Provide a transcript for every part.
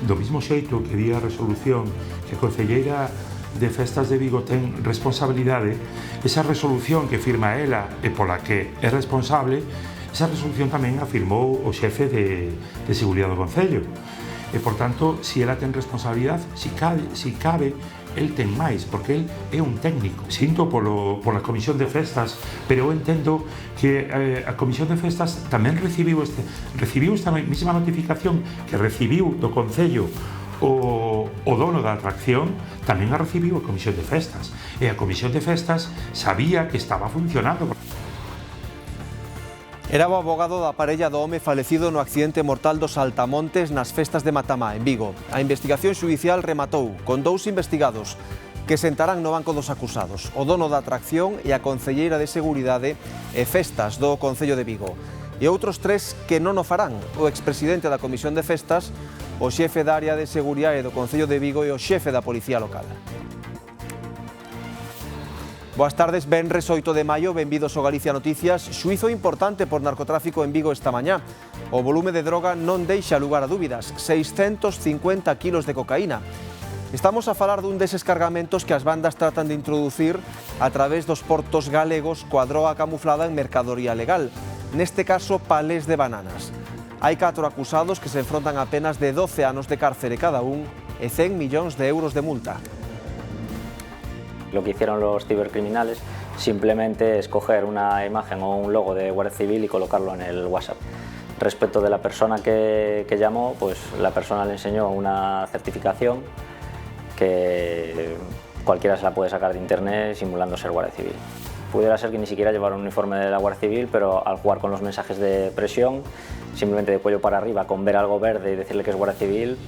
Do mismo xeito que di a resolución que a Concelleira de Festas de Vigo ten responsabilidade, esa resolución que firma ela e pola que é responsable, esa resolución tamén afirmou o xefe de Seguridade do Concello. E, por tanto, se ela ten responsabilidade, si cabe, el ten máis, porque el é un técnico. Sinto pola Comisión de Festas, pero eu entendo que a Comisión de Festas tamén recibiu esta mesma notificación que recibiu do Concello o dono da atracción, tamén a recibiu a Comisión de Festas. E a Comisión de Festas sabía que estaba funcionando. Era o abogado da parella do home falecido no accidente mortal dos Saltamontes nas festas de Matamá, en Vigo. A investigación xudicial rematou con 2 investigados que sentarán no banco dos acusados, o dono da atracción e a concelleira de Seguridade e Festas do Concello de Vigo. E outros 3 que non o farán, o expresidente da Comisión de Festas, o xefe da área de Seguridade do Concello de Vigo e o xefe da Policía Local. Boas tardes, venres 8 de maio, benvidos ao Galicia Noticias. Xuízo importante por narcotráfico en Vigo esta mañá. O volume de droga non deixa lugar a dúbidas, 650 kilos de cocaína. Estamos a falar dun deses cargamentos que as bandas tratan de introducir a través dos portos galegos coa droga camuflada en mercadoría legal, neste caso palés de bananas. Hai 4 acusados que se enfrontan a penas de 12 anos de cárcere cada un e 100 millóns de euros de multa. Lo que hicieron los cibercriminales simplemente es coger una imagen o un logo de Guardia Civil y colocarlo en el WhatsApp. Respecto de la persona que llamó, pues la persona le enseñó una certificación que cualquiera se la puede sacar de internet simulando ser Guardia Civil. Pudiera ser que ni siquiera llevara un uniforme de la Guardia Civil, pero al jugar con los mensajes de presión, simplemente de cuello para arriba, con ver algo verde y decirle que es Guardia Civil,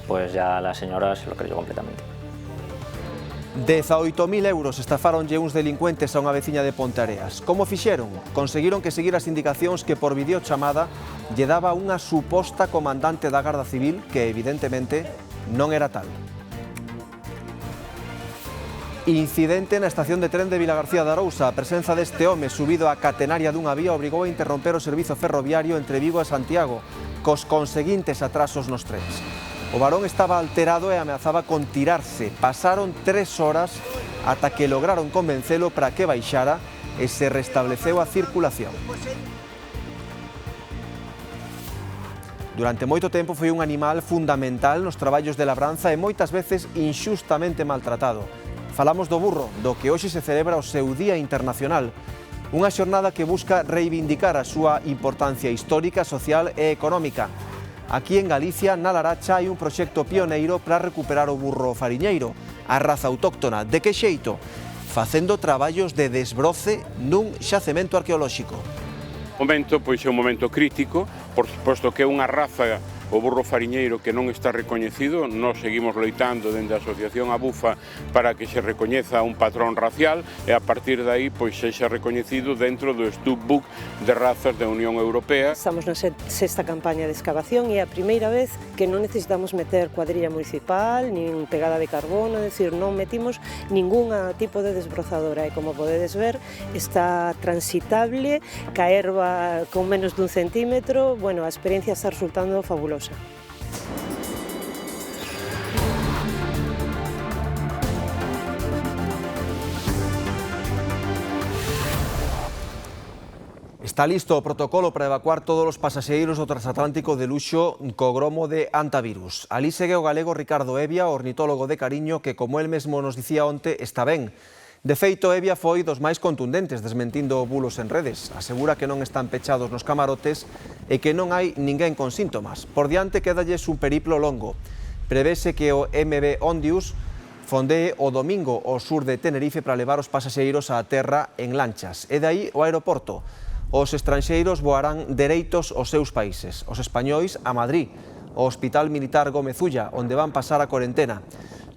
pues ya la señora se lo creyó completamente. 18.000 euros estafaronlle uns delincuentes a unha veciña de Ponteareas. Como fixeron? Conseguiron que seguir as indicacións que por videochamada lle daba unha suposta comandante da Garda Civil que evidentemente non era tal. Incidente na estación de tren de Vilagarcía de Arousa. A presenza deste home subido á catenaria dunha vía obrigou a interromper o servizo ferroviario entre Vigo e Santiago, cos conseguintes atrasos nos trens. O varón estaba alterado e ameazaba con tirarse. Pasaron 3 horas ata que lograron convencelo para que baixara e se restableceu a circulación. Durante moito tempo foi un animal fundamental nos traballos de labranza e moitas veces inxustamente maltratado. Falamos do burro, do que hoxe se celebra o seu Día Internacional. Unha xornada que busca reivindicar a súa importancia histórica, social e económica. Aquí en Galicia, na Laracha, hai un proxecto pioneiro para recuperar o burro fariñeiro, a raza autóctona. De que xeito? Facendo traballos de desbroce nun xacemento arqueolóxico. O momento pois é un momento crítico, posto que é unha raza, o burro fariñeiro, que non está recoñecido. Nós seguimos loitando dende a Asociación Abufa para que se recoñeza un patrón racial e a partir de aí pois sexa recoñecido dentro do Stubbook de razas da Unión Europea. Estamos na sexta campaña de excavación e é a primeira vez que non necesitamos meter cuadrilla municipal, nin pegada de carbono, é dicir, non metimos ningún tipo de desbrozadora e como podedes ver está transitable, ca erva con menos dun centímetro, bueno, a experiencia está resultando fabulosa. Está listo o protocolo para evacuar todos os pasaxeiros do transatlántico de luxo co gromo de Antavirus. Alí segue o galego Ricardo Evia, ornitólogo de cariño, que, como el mesmo nos dicía onte, está ben. De feito, Evia foi dos máis contundentes desmentindo bulos en redes. Asegura que non están pechados nos camarotes e que non hai ninguén con síntomas. Por diante quedalles un periplo longo. Prevese que o MV Ondius fondee o domingo ao sur de Tenerife para levar os pasaxeiros á terra en lanchas. E dai o aeroporto. Os estranxeiros voarán dereitos aos seus países. Os españois a Madrid, ao Hospital Militar Gómez Ulla, onde van pasar a corentena.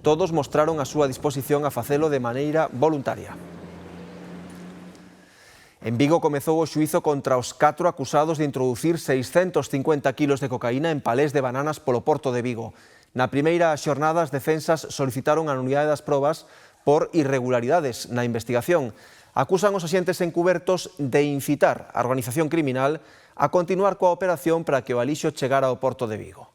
Todos mostraron a súa disposición a facelo de maneira voluntaria. En Vigo comezou o xuízo contra os 4 acusados de introducir 650 kilos de cocaína en palés de bananas polo porto de Vigo. Na primeira xornada, as defensas solicitaron a nulidade das probas por irregularidades na investigación. Acusan os axentes encubertos de incitar a organización criminal a continuar coa operación para que o alixo chegara ao porto de Vigo.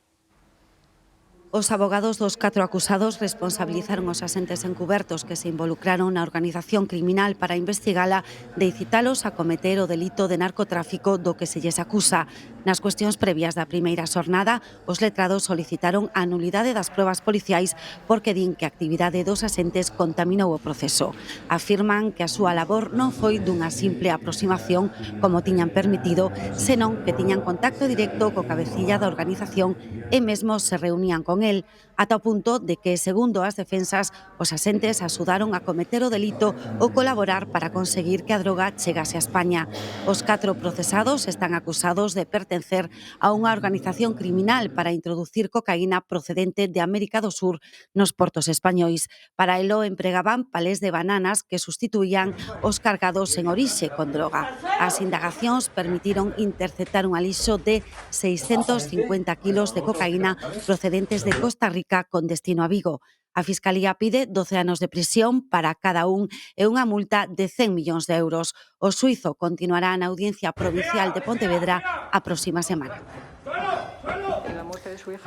Os abogados dos 4 acusados responsabilizaron os asentes encubertos que se involucraron na organización criminal para investigala de incitalos a cometer o delito de narcotráfico do que se lles acusa. Nas cuestións previas da primeira xornada, os letrados solicitaron a nulidade das probas policiais porque din que a actividade dos asentes contaminou o proceso. Afirman que a súa labor non foi dunha simple aproximación, como tiñan permitido, senón que tiñan contacto directo co cabecilla da organización e mesmo se reunían con el, ata o punto de que, segundo as defensas, os asentes axudaron a cometer o delito ou colaborar para conseguir que a droga chegase a España. Os 4 procesados están acusados de pertencer a unha organización criminal para introducir cocaína procedente de América do Sur nos portos españois. Para elo empregaban palés de bananas que sustituían os cargados en orixe con droga. As indagacións permitiron interceptar un alixo de 650 kilos de cocaína procedentes de Costa Rica con destino a Vigo. A Fiscalía pide 12 anos de prisión para cada un e unha multa de 100 millóns de euros. O xuízo continuará na Audiencia Provincial de Pontevedra a próxima semana.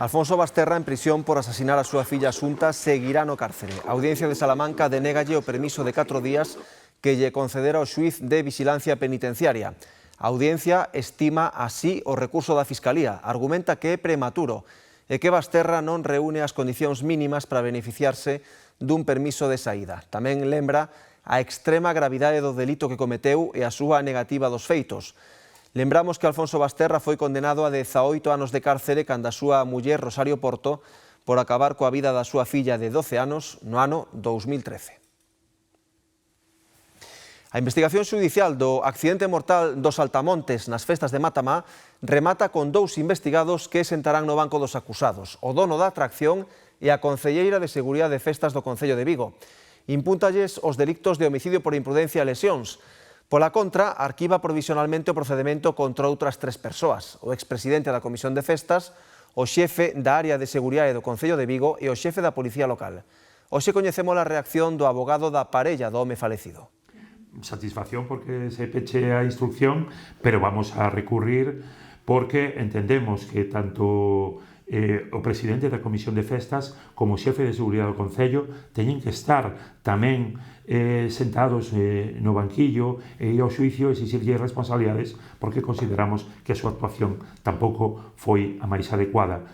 Alfonso Basterra, en prisión por asasinar a súa filla Asunta, seguirá no cárcere. A Audiencia de Salamanca denégalle o permiso de 4 días que lle concedera o xuíz de vigilancia penitenciaria. A Audiencia estima así o recurso da Fiscalía, argumenta que é prematuro e que Basterra non reúne as condicións mínimas para beneficiarse dun permiso de saída. Tamén lembra a extrema gravidade do delito que cometeu e a súa negativa dos feitos. Lembramos que Alfonso Basterra foi condenado a 18 anos de cárcere cando a súa muller Rosario Porto por acabar coa vida da súa filla de 12 anos no ano 2013. A investigación xudicial do accidente mortal dos Altamontes nas festas de Matamá remata con 2 investigados que sentarán no banco dos acusados, o dono da atracción e a concelleira de Seguridade de Festas do Concello de Vigo. Impúntalles os delictos de homicidio por imprudencia e lesións. Pola contra, arquiva provisionalmente o procedemento contra outras 3 persoas, o expresidente da Comisión de Festas, o xefe da área de Seguridade do Concello de Vigo e o xefe da Policía Local. Hoxe coñecemos a reacción do abogado da parella do home falecido. Satisfacción porque se peche a instrucción, pero vamos a recurrir porque entendemos que tanto o presidente da Comisión de Festas como o xefe de Seguridade do Concello teñen que estar tamén sentados no banquillo e ao xuicio exixirlle responsabilidades porque consideramos que a súa actuación tampouco foi a máis adecuada.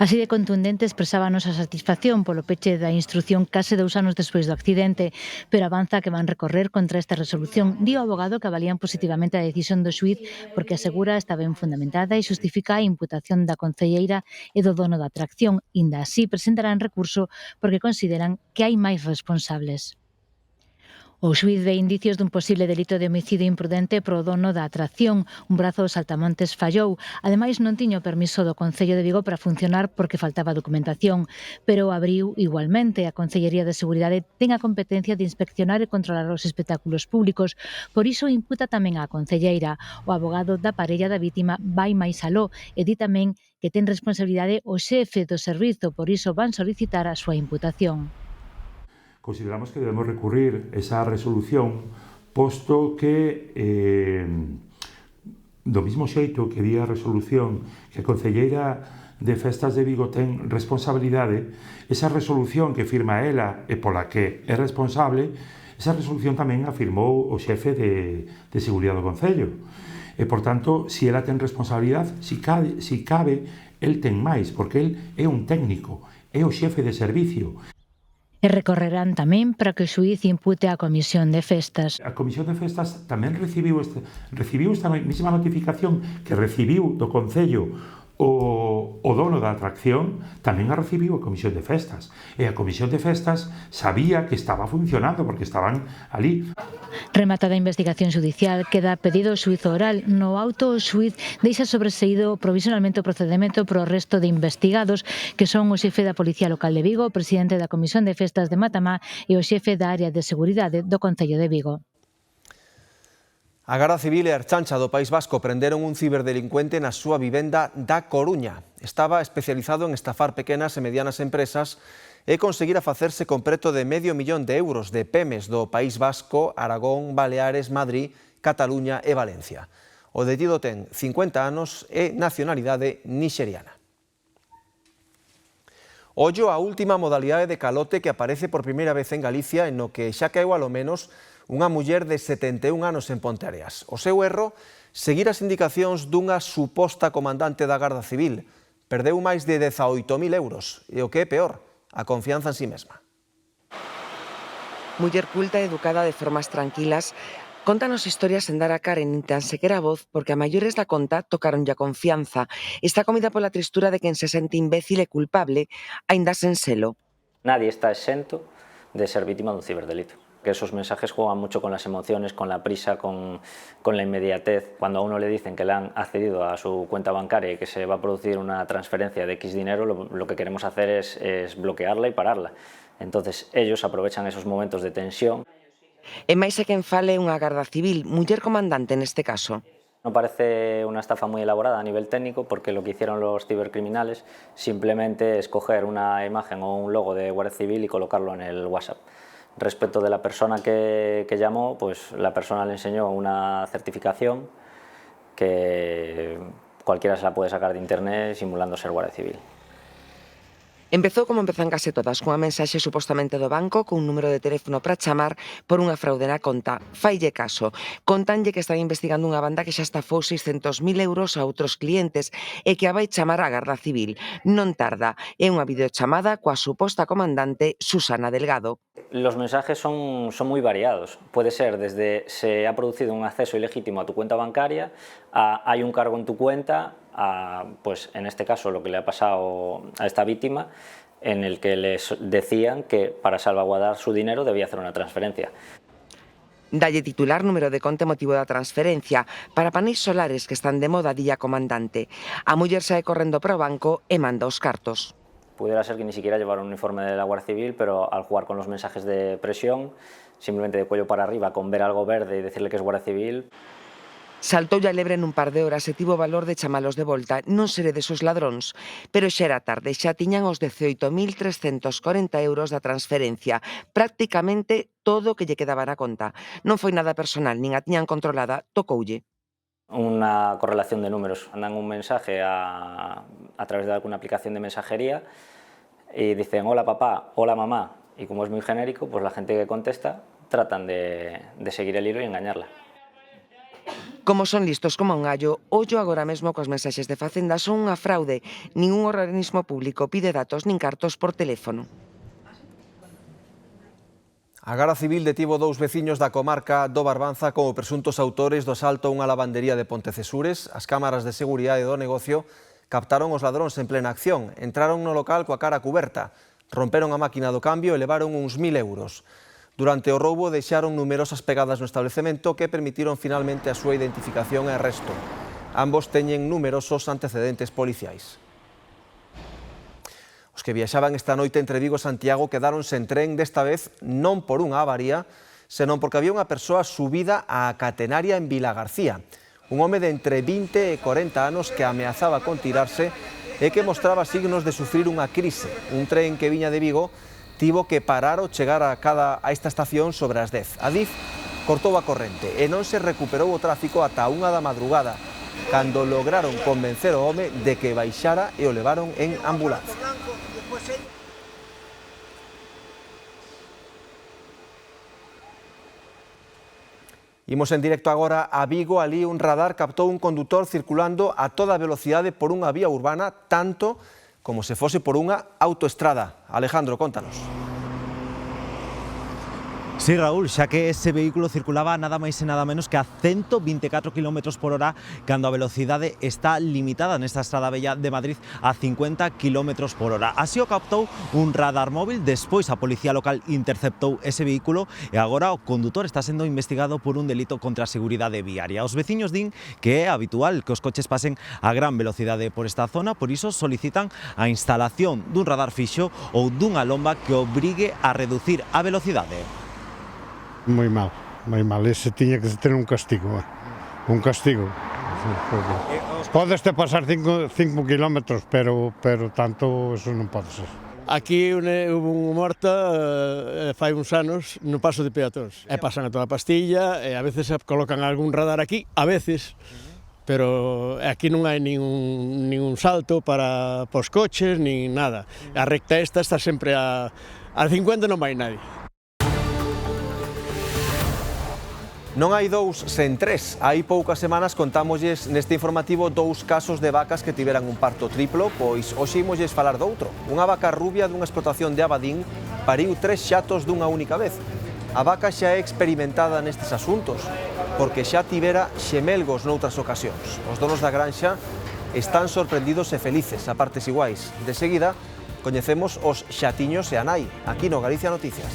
Así de contundente expresábanos a satisfacción polo peche da instrucción case 2 anos despois do accidente, pero avanza que van recorrer contra esta resolución. Di o abogado que avalían positivamente a decisión do xuíz porque asegura está ben fundamentada e xustifica a imputación da concelleira e do dono da atracción. Inda así presentarán recurso porque consideran que hai máis responsables. O xuíz ve indicios dun posible delito de homicidio imprudente pro dono da atracción. Un brazo dos Altamontes fallou. Ademais, non tiña o permiso do Concello de Vigo para funcionar porque faltaba documentación. Pero abriu igualmente. A Concellería de Seguridade ten a competencia de inspeccionar e controlar os espectáculos públicos. Por iso imputa tamén á concelleira. O abogado da parella da vítima vai máis aló e di tamén que ten responsabilidade o xefe do servizo. Por iso van solicitar a súa imputación. Consideramos que debemos recurrir esa resolución, posto que, do mismo xeito que di a resolución que a concelleira de Festas de Vigo ten responsabilidade, esa resolución que firma ela e pola que é responsable, esa resolución tamén a firmou o xefe de Seguridade do Concello. E, por tanto, se ela ten responsabilidade, si cabe, el ten máis, porque el é un técnico, é o xefe de servicio. E recorrerán tamén para que o xuíz impute á Comisión de Festas. A Comisión de Festas tamén recibiu esta mesma notificación que recibiu do Concello o dono da atracción, tamén a recibiu a Comisión de Festas. E a Comisión de Festas sabía que estaba funcionando porque estaban ali. Rematada a investigación xudicial, queda pedido o xuízo oral. No auto, o xuíz deixa sobreseído provisionalmente o procedemento pro resto de investigados, que son o xefe da Policía Local de Vigo, o presidente da Comisión de Festas de Matamá e o xefe da área de Seguridade do Concello de Vigo. A Garda Civil e a Ertzaintza do País Vasco prenderon un ciberdelincuente na súa vivenda da Coruña. Estaba especializado en estafar pequenas e medianas empresas e conseguir facerse con preto de €500.000 de pemes do País Vasco, Aragón, Baleares, Madrid, Cataluña e Valencia. O detido ten 50 anos e nacionalidade nixeriana. Ollo a última modalidade de calote que aparece por primeira vez en Galicia, en no que xa caeu alo menos unha muller de 71 anos en Ponteareas. O seu erro, seguir as indicacións dunha suposta comandante da Garda Civil. Perdeu máis de 18.000 euros e o que é peor, a confianza en sí mesma. Muller culta e educada de formas tranquilas, contanos historias sen dar a cara nin tan sequera a voz, porque a maiores da conta tocaronlle a confianza. Está comida pola tristura de quen se sente imbécil e culpable, aínda sen selo. Nadie está exento de ser víctima dun ciberdelito. Que esos mensajes juegan mucho con las emociones, con la prisa, con la inmediatez. Cuando a uno le dicen que le han accedido a su cuenta bancaria y que se va a producir una transferencia de X dinero, lo que queremos hacer es bloquearla y pararla. Entonces ellos aprovechan esos momentos de tensión. E máis é quen fale unha Garda Civil, muller comandante neste caso. No parece una estafa muy elaborada a nivel técnico, porque lo que hicieron los cibercriminales simplemente es coger una imagen o un logo de Guardia Civil y colocarlo en el WhatsApp. Respecto de la persona que llamó, pues la persona le enseñó una certificación que cualquiera se la puede sacar de internet simulando ser Guardia Civil. Empezou como empezan case todas, cunha mensaxe supostamente do banco cun número de teléfono para chamar por unha fraude na conta. Faille caso. Contanlle que están investigando unha banda que xa estafou 600.000 euros a outros clientes e que a vai chamar a Garda Civil. Non tarda. É unha videochamada coa suposta comandante Susana Delgado. Los mensajes son muy variados. Puede ser desde se ha producido un acceso ilegítimo a tu cuenta bancaria, a hay un cargo en tu cuenta, a, pues en este caso lo que le ha pasado a esta víctima, en el que les decían que para salvaguardar su dinero debía hacer una transferencia. Dalle titular, número de conta e motivo da transferencia. Para paneis solares que están de moda, dilla comandante. A muller sae correndo para o banco e manda os cartos. Pudiera ser que ni siquiera llevara un uniforme de la Guardia Civil, pero al jugar con los mensajes de presión, simplemente de cuello para arriba, con ver algo verde y decirle que es Guardia Civil. Saltou a lebre nun par de horas e tivo valor de chamalos de volta. Non seré desos ladróns. Pero xa era tarde, xa tiñan os 18.340 euros da transferencia. Prácticamente todo o que lle quedaba na conta. Non foi nada personal, nin a tiñan controlada, tocoulle. Una correlación de números. Mandan un mensaje a través de alguna aplicación de mensajería y dicen hola papá, hola mamá. Y como es muy genérico, pues la gente que contesta tratan de seguir el hilo y engañarla. Como son listos como un gallo, ollo agora mesmo cos mensaxes de Facenda son unha fraude. Ningún organismo público pide datos nin cartos por teléfono. A Garda Civil detivo dous veciños da comarca do Barbanza como presuntos autores do asalto a unha lavandería de Pontecesures. As cámaras de seguridade do negocio captaron os ladróns en plena acción. Entraron no local coa cara cuberta, romperon a máquina do cambio e levaron uns 1.000 euros. Durante o roubo deixaron numerosas pegadas no establecemento que permitiron finalmente a súa identificación e arresto. Ambos teñen numerosos antecedentes policiais. Os que viaxaban esta noite entre Vigo e Santiago quedaron sen tren, desta vez non por unha avaría, senón porque había unha persoa subida á catenaria en Vilagarcía. Un home de entre 20 e 40 anos que ameazaba con tirarse e que mostraba signos de sufrir unha crise. Un tren que viña de Vigo tivo que parar ao chegar a esta estación sobre as 10. A DIF cortou a corrente e non se recuperou o tráfico ata a 1 da madrugada, cando lograron convencer o home de que baixara e o levaron en ambulancia. Imos en directo agora a Vigo. Ali un radar captou un condutor circulando a toda velocidade por unha vía urbana, tanto como se fose por unha autoestrada. Alejandro, contanos. Sí, Raúl, xa que ese vehículo circulaba nada máis e nada menos que a 124 km por hora, cando a velocidade está limitada nesta estrada bella de Madrid a 50 km por hora. Así o captou un radar móvil, despois a policía local interceptou ese vehículo e agora o condutor está sendo investigado por un delito contra a seguridade viaria. Os veciños din que é habitual que os coches pasen a gran velocidade por esta zona, por iso solicitan a instalación dun radar fixo ou dunha lomba que obrigue a reducir a velocidade. Moi mal, ese tiña que ter un castigo, un castigo. Podes te pasar 5 kilómetros, pero tanto eso non pode ser. Aquí hubo unha morta fai uns anos no paso de peatóns e pasan a toda a pastilla e a veces colocan algún radar aquí, a veces, pero aquí non hai ningún salto para os coches, nin nada. A recta esta está sempre a 50, non vai nadie. Non hai dous sen tres. Hai poucas semanas contámosles neste informativo 2 casos de vacas que tiveran un parto triplo, pois hoxe imosles falar doutro. Unha vaca rubia dunha explotación de Abadín pariu 3 xatos dunha única vez. A vaca xa é experimentada nestes asuntos, porque xa tivera xemelgos noutras ocasións. Os donos da granxa están sorprendidos e felices a partes iguais. De seguida, coñecemos os xatiños e a nai, aquí no Galicia Noticias.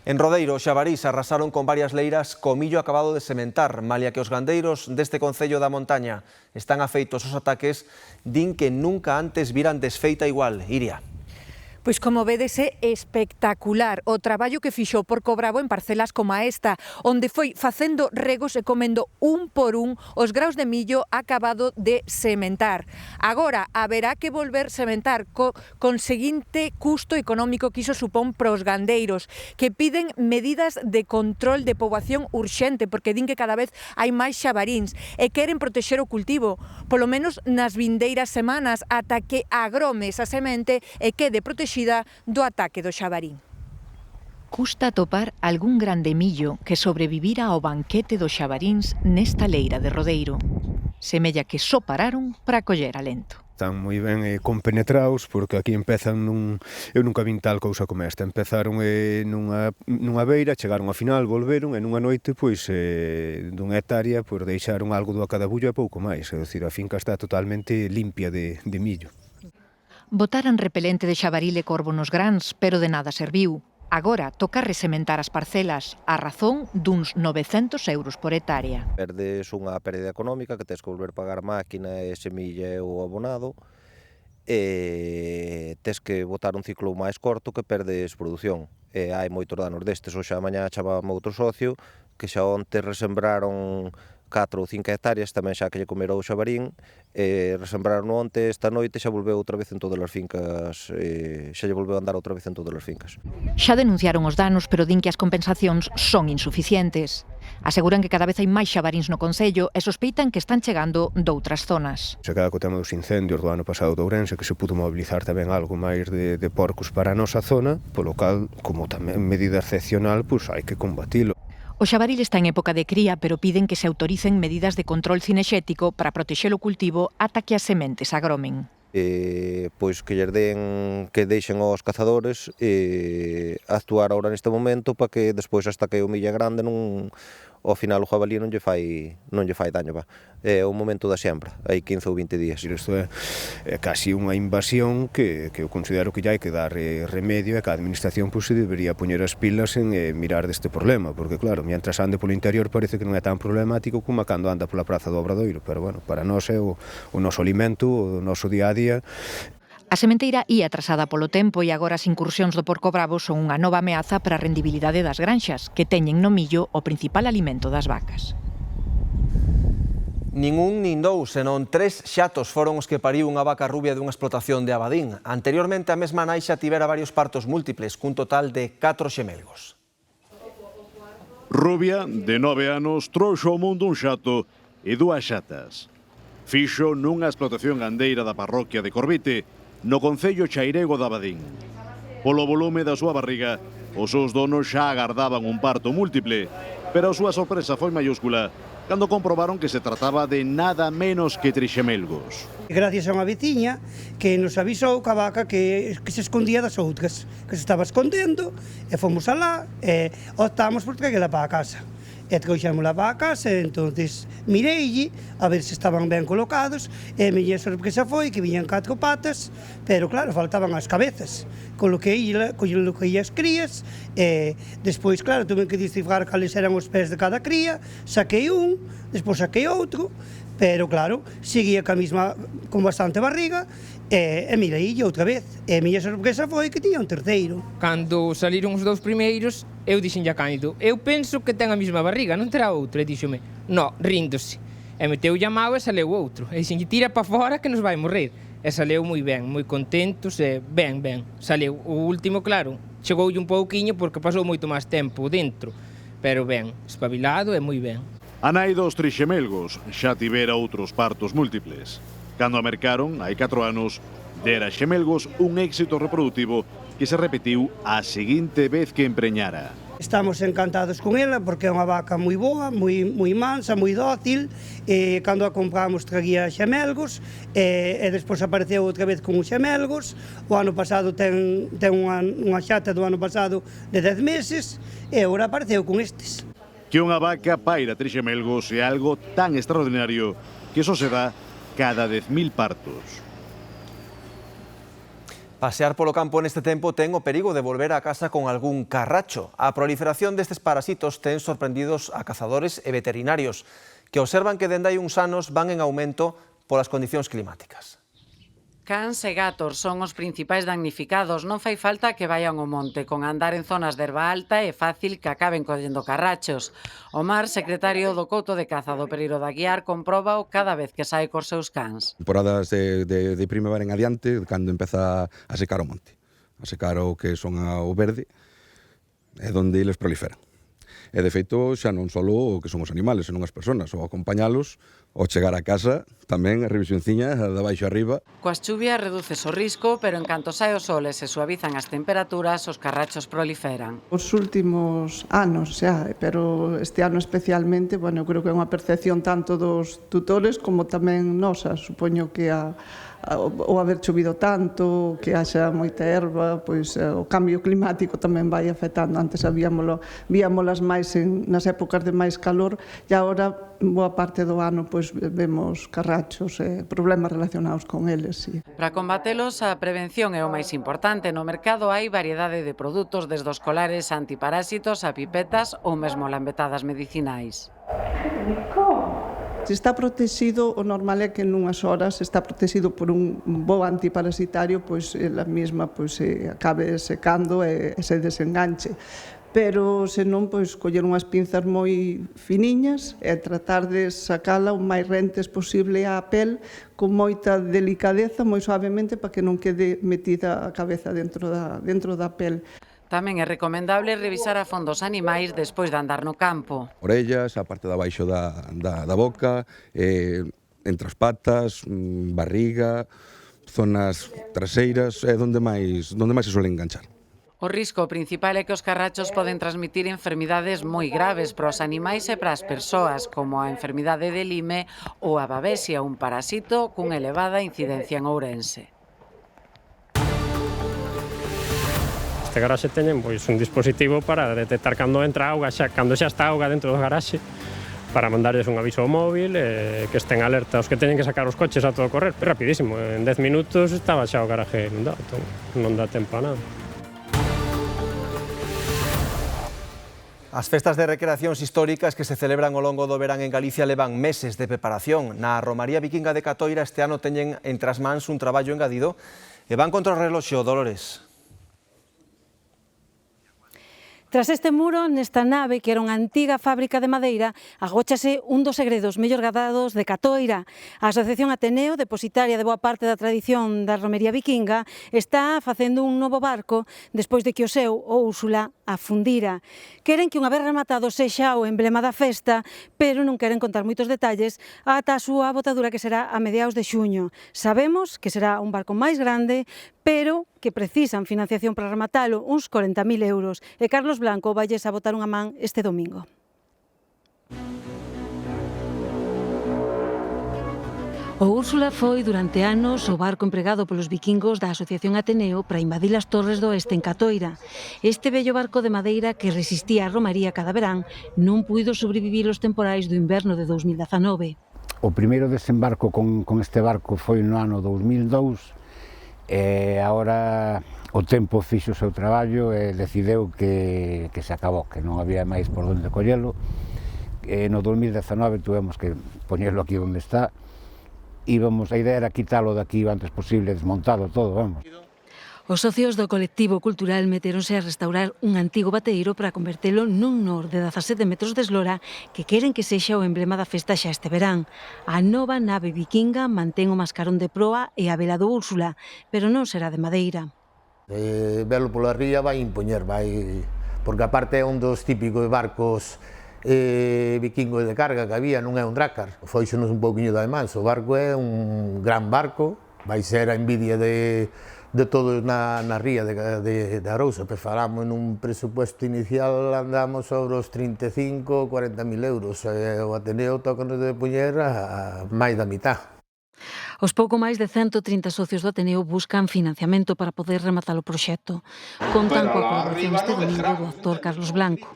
En Rodeiro, os xabarís arrasaron con varias leiras co millo acabado de sementar, malia que os gandeiros deste concello da montaña están afeitos aos ataques, din que nunca antes viran desfeita igual. Iria. Pois como vedes é espectacular o traballo que fixou Porco Bravo en parcelas como esta, onde foi facendo regos e comendo un por un os graos de millo acabado de sementar. Agora haberá que volver sementar con seguinte custo económico que iso supón para os gandeiros, que piden medidas de control de poboación urxente, porque din que cada vez hai máis xabaríns e queren protexer o cultivo, polo menos nas vindeiras semanas, ata que agrome esa semente e quede protexida do ataque do xabarín. Custa atopar algún grande millo que sobrevivira ao banquete dos xabaríns nesta leira de Rodeiro. Semella que só pararon para coller alento. Están moi ben compenetrados, porque aquí empezan eu nunca vin tal cousa como esta. Empezaron nunha beira, chegaron ao final, volveron, e nunha noite, pois, dunha hectárea, pois, deixaron algo do acadabulla e pouco máis. É dicir, a finca está totalmente limpia de millo. Botaran repelente de xabaril e corvo nos grans, pero de nada serviu. Agora toca resementar as parcelas a razón duns 900 euros por hectárea. Perdes unha pérdida económica que tens que volver pagar máquina e semilla e o abonado, e tes que botar un ciclo máis corto que perdes produción. E hai moitos danos destes. Hoxe a mañá chamaba outro socio que xa onte resembraron 4 ou 5 hectáreas, tamén xa que lle comerou o xabarín, resembraron onte, esta noite xa volveu outra vez en todas as fincas, xa lle volveu a andar outra vez en todas as fincas. Xa denunciaron os danos, pero din que as compensacións son insuficientes. Aseguran que cada vez hai máis xabaríns no concello e sospeitan que están chegando doutras zonas. Se queda co tema dos incendios do ano pasado de Ourense, que se pudo mobilizar tamén algo máis de porcos para a nosa zona, polo cal, como tamén medida excepcional, pois hai que combatilo. O xabaril está en época de cría, pero piden que se autoricen medidas de control cinexético para protexer o cultivo ata que as sementes agromen. Pois que lles den, que deixen aos cazadores actuar agora neste momento para que despois, hasta que o millo é grande, ao final o jabalí non lle fai daño. É o momento da sembra, hai 15 ou 20 días. Isto é casi unha invasión que eu considero que ya hai que dar remedio, e que a administración se debería poñer as pilas en mirar deste problema, porque claro, mientras ande polo interior parece que non é tan problemático como cando anda pola praza do Obradoiro, pero bueno, para nós é o noso alimento, o noso día a día. A sementeira ia atrasada polo tempo e agora as incursións do Porco Bravo son unha nova ameaza para a rendibilidade das granxas, que teñen no millo o principal alimento das vacas. Nin un nin dous, senón 3 xatos foron os que pariu unha vaca rubia dunha explotación de Abadín. Anteriormente a mesma nai xa tivera varios partos múltiples, cun total de 4 xemelgos. Rubia, de 9 anos, trouxo ao mundo un xato e 2 xatas. Fixo nunha explotación gandeira da parroquia de Corvite, no concello chairego de Abadín. Polo volume da súa barriga, os seus donos xa agardaban un parto múltiple, pero a súa sorpresa foi maiúscula cando comprobaron que se trataba de nada menos que trixemelgos. Gracias a unha veciña que nos avisou que a vaca que se escondía das outras, que se estaba escondendo, e fomos alá e optamos por traerla para a casa. E trouxémola para a casa, e entonces mireille a ver se estaban ben colocados, e a miña sorpresa foi que viñan 4 patas, pero claro, faltaban as cabezas. Coloquei as crías, e despois, claro, tuve que descifrar cales eran os pés de cada cría, saquei un, despois saquei outro, pero claro, seguía con bastante barriga, e mireille outra vez. E a miña sorpresa foi que tiña un terceiro. Cando saliron os 2 primeiros, eu dixenlle a Cándido, eu penso que ten a mesma barriga, non terá outro? E díxome, no, ríndose. E meteu a mao e saleu outro. E dixenlle, tira para fora que nos vai morrer. E saleu moi ben, moi contentos, e ben. Saleu o último, claro, chegoulle un pouquiño porque pasou moito máis tempo dentro. pero ben, espabilado e moi ben. A nai dos trixemelgos xa tivera outros partos múltiples. Cando a mercaron, hai 4 anos, dera xemelgos un éxito reproductivo que se repetiu a seguinte vez que empreñara. Estamos encantados con ela porque é unha vaca moi boa, moi mansa, moi dócil, e cando a compramos traía xemelgos, e despois apareceu outra vez con os xemelgos. O ano pasado ten unha xata do ano pasado de 10 meses, e agora apareceu con estes. Que unha vaca paira 3 xemelgos é algo tan extraordinario que só se dá cada 10.000 partos. Pasear polo campo neste tempo ten o perigo de volver a casa con algún carracho. A proliferación destes parasitos ten sorprendidos a cazadores e veterinarios, que observan que dende hai uns anos van en aumento polas condicións climáticas. Cans e gatos son os principais damnificados. Non fai falta que vayan ao monte. Con andar en zonas de herba alta é fácil que acaben collendo carrachos. Omar, secretario do Couto de Caza do Pereiro da Guiar, compróbao cada vez que sai cos seus cans. Temporadas de primavera en adiante, cando empeza a secar o monte. A secar o que son o verde, é onde eles proliferan. E de feito xa non só o que son os animales, senón as persoas, ou acompañalos, ou chegar a casa, tamén a revisionciña de baixo arriba. Coas chuvias reduces o risco, pero en canto sae o sol e se suavizan as temperaturas, os carrachos proliferan. Os últimos anos xa, pero este ano especialmente, bueno, creo que é unha percepción tanto dos tutores como tamén nosa. Supoño que o haber chovido tanto, que haxa moita erva, pois o cambio climático tamén vai afectando. Antes víamolas máis nas épocas de máis calor e agora boa parte do ano pois vemos carrachos e problemas relacionados con eles. Sí. Para combatelos, a prevención é o máis importante. No mercado hai variedade de produtos, desde os colares antiparásitos a pipetas ou mesmo lambetadas medicinais. Se está protegido, o normal é que en unhas horas está protegido por un bo antiparasitario, pois ela mesma pois acabe secando e se desenganche. Pero senón, pois coller unhas pinzas moi finiñas e tratar de sacala o máis rentes posible á pel con moita delicadeza, moi suavemente, para que non quede metida a cabeza dentro da pel. Tamén é recomendable revisar a fondo os animais despois de andar no campo. Orellas, a parte de abaixo da boca, entre as patas, barriga, zonas traseiras, é onde máis se suele enganchar. O risco principal é que os carrachos poden transmitir enfermidades moi graves para os animais e para as persoas, como a enfermidade de Lyme ou a babesia, un parasito cunha elevada incidencia en Ourense. Este garaxe teñen un dispositivo para detectar cando entra auga, cando xa está auga dentro do garaxe, para mandarles un aviso ao móvil, que estén alerta os que teñen que sacar os coches a todo correr. Rapidísimo, en 10 minutos estaba xa o garaje inundado, non dá tempo a nada. As festas de recreacións históricas que se celebran ao longo do verán en Galicia levan meses de preparación. Na Romaría Vikinga de Catoira este ano teñen entre as mans un traballo engadido e van contra o reloxo, Dolores. Tras este muro, nesta nave, que era unha antiga fábrica de madeira, agóchase un dos segredos mellor gadados de Catoira. A Asociación Ateneo, depositaria de boa parte da tradición da romería vikinga, está facendo un novo barco despois de que o seu, o Úrsula, afundira. Queren que unha vez rematado sexa o emblema da festa, pero non queren contar moitos detalles ata a súa botadura, que será a mediados de xuño. Sabemos que será un barco máis grande, pero que precisan financiación para rematalo, uns 40.000 euros. E Carlos Blanco valles a botar unha man este domingo. O Úrsula foi durante anos o barco empregado polos vikingos da Asociación Ateneo para invadir as Torres do Oeste en Catoira. Este vello barco de madeira que resistía a romaría cada verán non puido sobrevivir os temporais do inverno de 2019. O primeiro desembarco con este barco foi no ano 2002 e agora o tempo fixo o seu traballo e decideu que se acabou, que non había máis por onde collelo. No 2019 tuvemos que poñerlo aquí onde está. A idea era quitalo daqui o antes posible, desmontalo todo, vamos. Os socios do colectivo cultural meteronse a restaurar un antigo bateiro para convertelo nun nor de 17 metros de eslora que queren que sexa o emblema da festa xa este verán. A nova nave vikinga mantén o mascarón de proa e a vela do Úrsula, pero non será de madeira. Velo pola ría vai impoñer, vai porque aparte é un dos típicos barcos vikingos de carga que había, non é un drácar, foixonos un pouquiño de máis, o barco é un gran barco, vai ser a envidia de todos na ría de Arousa, pero falamos nun presupuesto inicial andamos sobre os 35, 40.000 euros, o Ateneo tócanos de poñer a máis da mitad. Os pouco máis de 130 socios do Ateneo buscan financiamento para poder rematar o proxecto. Contan coa colaboración este domingo do actor Carlos Blanco.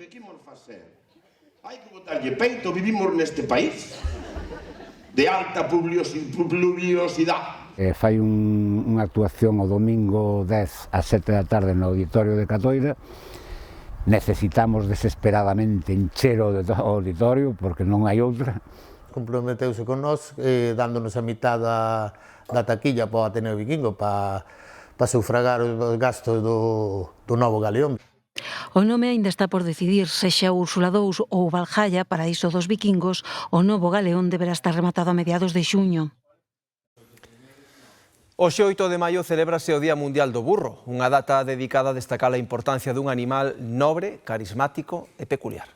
Hai que botarlle peito, vivimos neste país de alta pluviosidade. Fai unha actuación o domingo 10 a 7 da tarde no auditorio de Catoira. Necesitamos desesperadamente encher o auditorio porque non hai outra. Comprometeuse con nós, dándonos a mitad da taquilla para o Ateneo Vikingo para sufragar os gastos do novo galeón. O nome aínda está por decidir, sexa Úrsula II ou Valhalla, paraíso dos vikingos, o novo galeón deberá estar rematado a mediados de xuño. Hoxe 8 de maio celébrase o Día Mundial do Burro, unha data dedicada a destacar a importancia dun animal nobre, carismático e peculiar.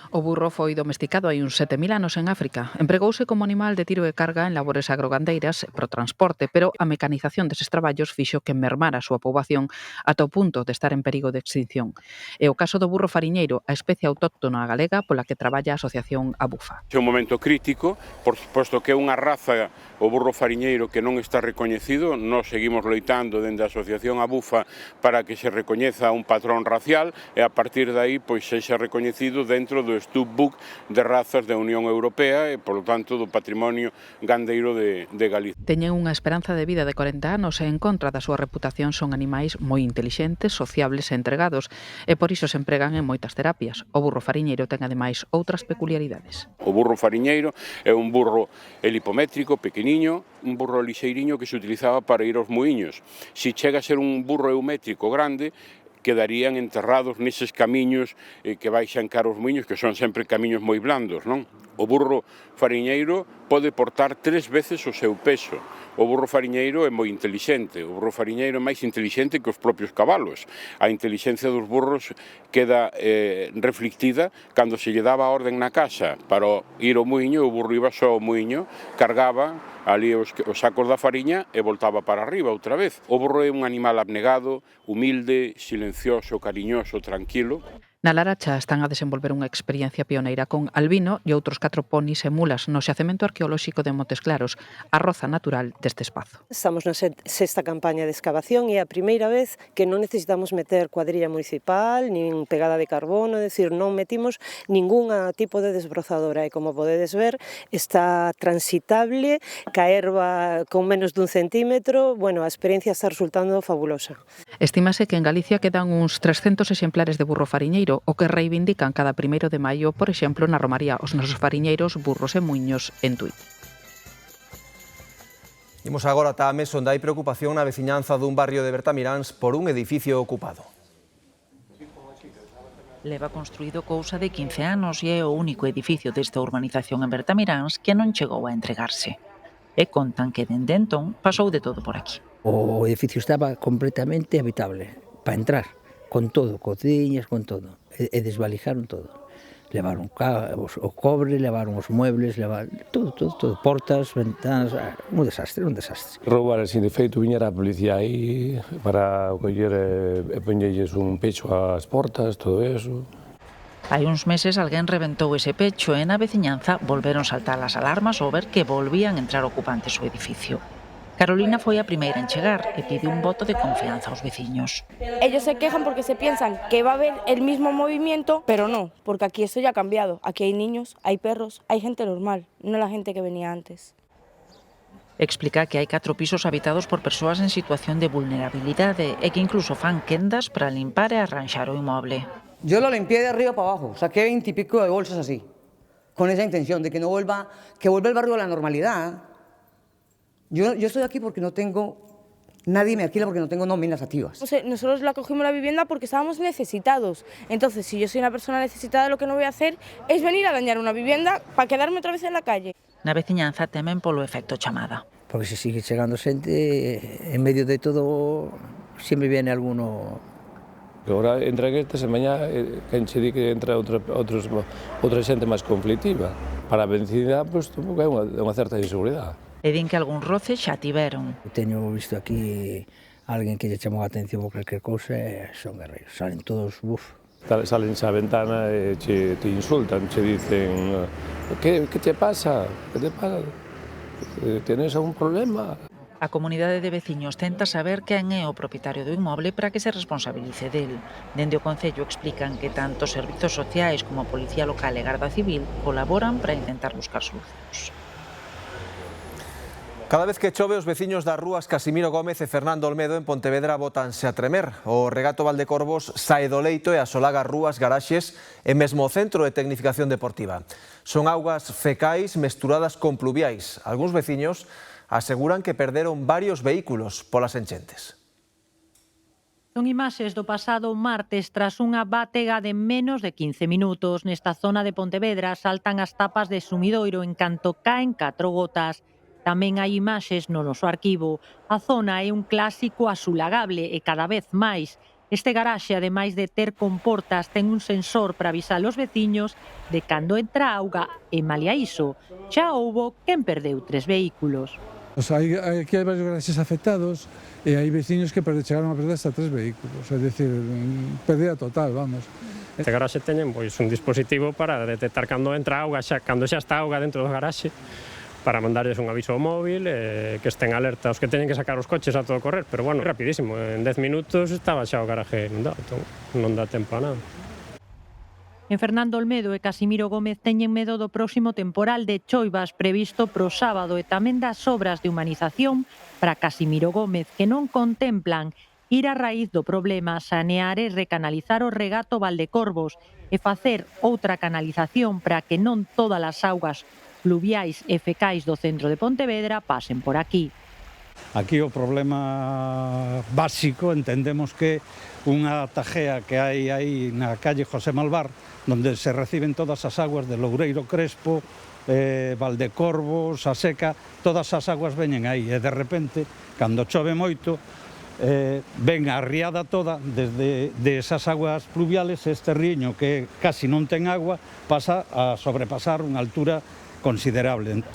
O burro foi domesticado hai uns 7.000 anos en África. Empregouse como animal de tiro e carga en labores agrogandeiras pro transporte, pero a mecanización deses traballos fixo que mermara a súa poboación ata o punto de estar en perigo de extinción. É o caso do burro fariñeiro, a especie autóctona galega pola que traballa a asociación Abufa. É un momento crítico, posto que é unha raza, o burro fariñeiro, que non está recoñecido. Nós seguimos loitando dende a asociación Abufa para que se recoñeza un patrón racial e a partir de aí pois sexa recoñecido dentro do Stubbook de razas da Unión Europea e, polo tanto, do patrimonio gandeiro de Galicia. Teñen unha esperanza de vida de 40 anos e en contra da súa reputación son animais moi intelixentes, sociables e entregados e por iso se empregan en moitas terapias. O burro fariñeiro ten ademais outras peculiaridades. O burro fariñeiro é un burro helipométrico, pequeniño, un burro lixeiriño que se utilizaba para ir aos muiños. Se chega a ser un burro eumétrico grande, quedarían enterrados neses camiños que baixan cara aos muiños, que son sempre camiños moi blandos, non? O burro fariñeiro pode portar 3 veces o seu peso. O burro fariñeiro é moi intelixente. O burro fariñeiro é máis intelixente que os propios cabalos. A intelixencia dos burros queda reflectida cando se lle daba a orden na casa para ir ao muiño, o burro iba só ao muiño, cargaba ali os sacos da fariña e voltaba para arriba outra vez. O burro é un animal abnegado, humilde, silencioso, cariñoso, tranquilo. Na Laracha están a desenvolver unha experiencia pioneira con albino e outros 4 ponis e mulas no xacemento arqueolóxico de Montes Claros, a roza natural deste espazo. Estamos na sexta campaña de excavación e é a primeira vez que non necesitamos meter cuadrilla municipal, nin pegada de carbono, é dicir, non metimos ningún tipo de desbrozadora e, como podedes ver, está transitable, ca erva con menos dun centímetro, bueno, a experiencia está resultando fabulosa. Estímase que en Galicia quedan uns 300 exemplares de burro fariñeiro, o que reivindican cada 1 de maio, por exemplo, na Romaría os nosos fariñeiros, burros e muiños en Tui. Imos agora ata a Mes, onde hai preocupación na veciñanza dun barrio de Bertamiráns por un edificio ocupado. Leva construído cousa de 15 anos e é o único edificio desta urbanización en Bertamiráns que non chegou a entregarse. E contan que dende entón pasou de todo por aquí. O edificio estaba completamente habitable para entrar, con todo, cociñas, con todo, e desvalijaron todo. Levaron o cobre, levaron os muebles, levaron todo, portas, ventanas, un desastre. Roubar así de feito, viñera a policía aí para coller e poñelles un pecho ás portas, todo eso. Hai uns meses alguén reventou ese pecho e na veciñanza volveron saltar as alarmas ao ver que volvían entrar ocupantes ao edificio. Carolina foi a primeira en chegar e pide un voto de confianza aos veciños. Ellos se quejan porque se piensan que va a haber el mismo movimiento, pero no, porque aquí esto ya ha cambiado. Aquí hay niños, hay perros, hay gente normal, no la gente que venía antes. Explica que hai 4 pisos habitados por persoas en situación de vulnerabilidade e que incluso fan quendas para limpar e arranxar o inmoble. Yo lo limpié de arriba para abajo, saqué 20 y pico de bolsas así, con esa intención de que no vuelva, que vuelva el barrio a la normalidad. Yo estoy aquí porque no tengo, nadie me alquila porque no tengo nóminas activas. Nosotros la cogimos la vivienda porque estábamos necesitados. Entonces, si yo soy una persona necesitada, lo que no voy a hacer es venir a dañar una vivienda para quedarme otra vez en la calle. Na veciñanza temen polo efecto chamada. Porque se sigue chegando xente, en medio de todo, sempre viene alguno Agora entran estes e mañá quen che di que entra outra xente máis conflictiva. Para a vencida, pois, tampouco é unha certa inseguridade. E din que algún roce xa tiveron. Teño visto aquí alguén que lle chamou a atención por calquer cousa e son guerreiros, salen todos, Salen xa a ventana e te insultan, che dicen que te pasa? Que te pasa? Tienes algún problema? A comunidade de veciños tenta saber quen é o propietario do inmoble para que se responsabilice del. Dende o Concello explican que tanto servizos sociais como a Policía Local e Garda Civil colaboran para intentar buscar solucións. Cada vez que chove, os veciños das rúas Casimiro Gómez e Fernando Olmedo en Pontevedra bótanse a tremer. O regato Valdecorvos sae do leito e asolaga rúas, garaxes e mesmo o centro de tecnificación deportiva. Son augas fecais mesturadas con pluviais. Algúns veciños aseguran que perderon varios vehículos polas enchentes. Son imaxes do pasado martes tras unha bátega de menos de 15 minutos. Nesta zona de Pontevedra saltan as tapas de sumidoiro en canto caen 4 gotas. Tamén hai imaxes no noso arquivo. A zona é un clásico asulagable e cada vez máis. Este garaxe, ademais de ter comportas, ten un sensor para avisar aos veciños de cando entra auga e malia iso, xa houbo quen perdeu 3 vehículos. Aquí hai varios garaxes afectados e hai veciños que chegaron a perder hasta 3 vehículos, é dicir, pérdida total, vamos. Este garaxe teñen un dispositivo para detectar cando entra auga, cando xa está auga dentro do garaxe, para mandarles un aviso ao móvil, que estén alerta os que teñen que sacar os coches a todo correr, pero bueno, rapidísimo, en 10 minutos estaba xa o garaje inundado, entón non dá tempo a nada. En Fernando Olmedo e Casimiro Gómez teñen medo do próximo temporal de choivas previsto pro sábado e tamén das obras de humanización para Casimiro Gómez, que non contemplan ir a raíz do problema, sanear e recanalizar o regato Valdecorvos e facer outra canalización para que non todas as augas pluviais e fecais do centro de Pontevedra pasen por aquí. Aquí o problema básico entendemos que unha tajea que hai aí na calle José Malvar, donde se reciben todas as aguas de Loureiro Crespo, Valdecorvos, a Seca, todas as aguas veñen aí e de repente, cando chove moito, ven a riada toda desde esas aguas pluviales, este riño que casi non ten agua pasa a sobrepasar unha altura considerable.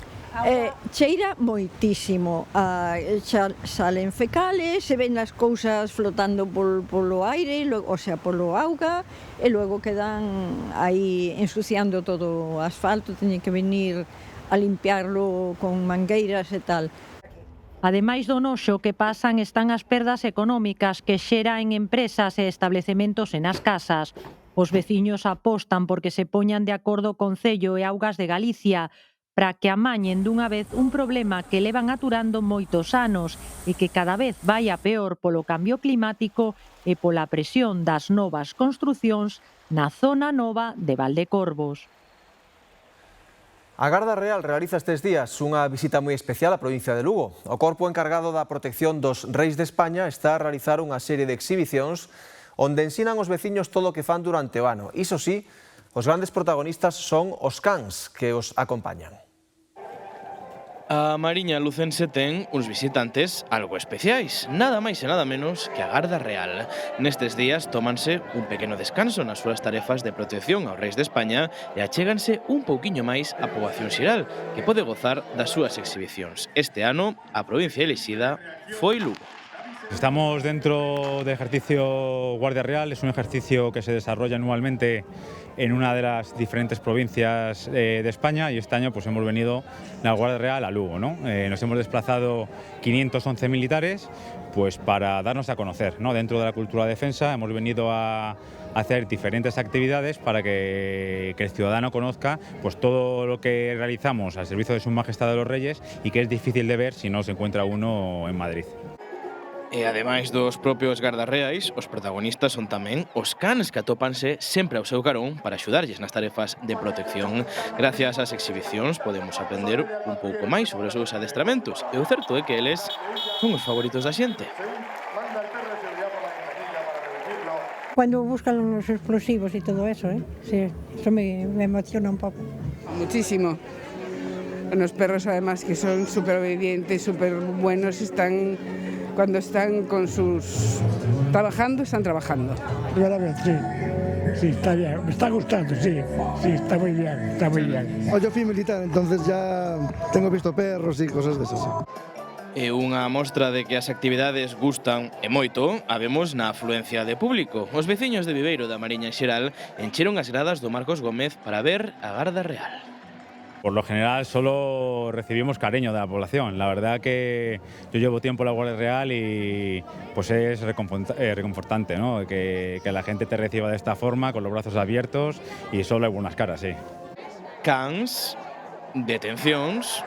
Cheira moitísimo, salen fecales, se ven as cousas flotando polo aire, o sea, polo auga, e logo quedan aí ensuciando todo o asfalto, teñen que venir a limpiarlo con mangueiras e tal. Ademais do noxo que pasan están as perdas económicas que xera en empresas e establecementos e nas casas. Os veciños apostan porque se poñan de acordo o Concello e Augas de Galicia para que amañen dunha vez un problema que levan aturando moitos anos e que cada vez vai a peor polo cambio climático e pola presión das novas construcións na zona nova de Valdecorvos. A Garda Real realiza estes días unha visita moi especial á provincia de Lugo. O corpo encargado da protección dos reis de España está a realizar unha serie de exhibicións onde ensinan os veciños todo o que fan durante o ano. Iso sí, os grandes protagonistas son os cans que os acompañan. A Mariña Lucense ten uns visitantes algo especiais, nada máis e nada menos que a Garda Real. Nestes días tómanse un pequeno descanso nas súas tarefas de protección aos reis de España e achéganse un pouquiño máis á poboación xeral, que pode gozar das súas exhibicións. Este ano, a provincia elixida foi Lugo. Estamos dentro del ejercicio Guardia Real, es un ejercicio que se desarrolla anualmente en una de las diferentes provincias de España y este año pues hemos venido la Guardia Real a Lugo, ¿no? Nos hemos desplazado 511 militares pues para darnos a conocer, ¿no? Dentro de la cultura de defensa hemos venido a hacer diferentes actividades para que el ciudadano conozca pues todo lo que realizamos al servicio de Su Majestad de los Reyes y que es difícil de ver si no se encuentra uno en Madrid. E ademais dos propios gardarreais, os protagonistas son tamén os cans que atópanse sempre ao seu carón para axudarlles nas tarefas de protección. Gracias ás exhibicións podemos aprender un pouco máis sobre os seus adestramentos e o certo é que eles son os favoritos da xente. Cuando buscan los explosivos y todo eso, sí, eso me emociona un poco. Muchísimo. Los perros además que son súper obedientes, súper buenos, están Cuando están con sus... trabajando, están trabajando. Verdaderamente, sí, está bien, me está gustando, sí, está muy bien, está muy bien. Yo fui militar, entonces ya tengo visto perros y cosas de esas, sí. E unha mostra de que as actividades gustan e moito habemos na afluencia de público. Os veciños de Viveiro da Mariña en xeral encheron as gradas do Marcos Gómez para ver a Garda Real. Por lo general solo recibimos cariño de la población. La verdad que yo llevo tiempo en la Guardia Real y pues es reconfortante, ¿no? Que la gente te reciba de esta forma, con los brazos abiertos y solo hay buenas caras, sí. Cans, detencións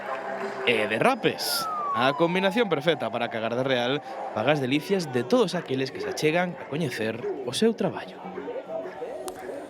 e derrapes. A combinación perfecta para que a Garda Real paga as delicias de todos aqueles que se achegan a coñecer o seu traballo.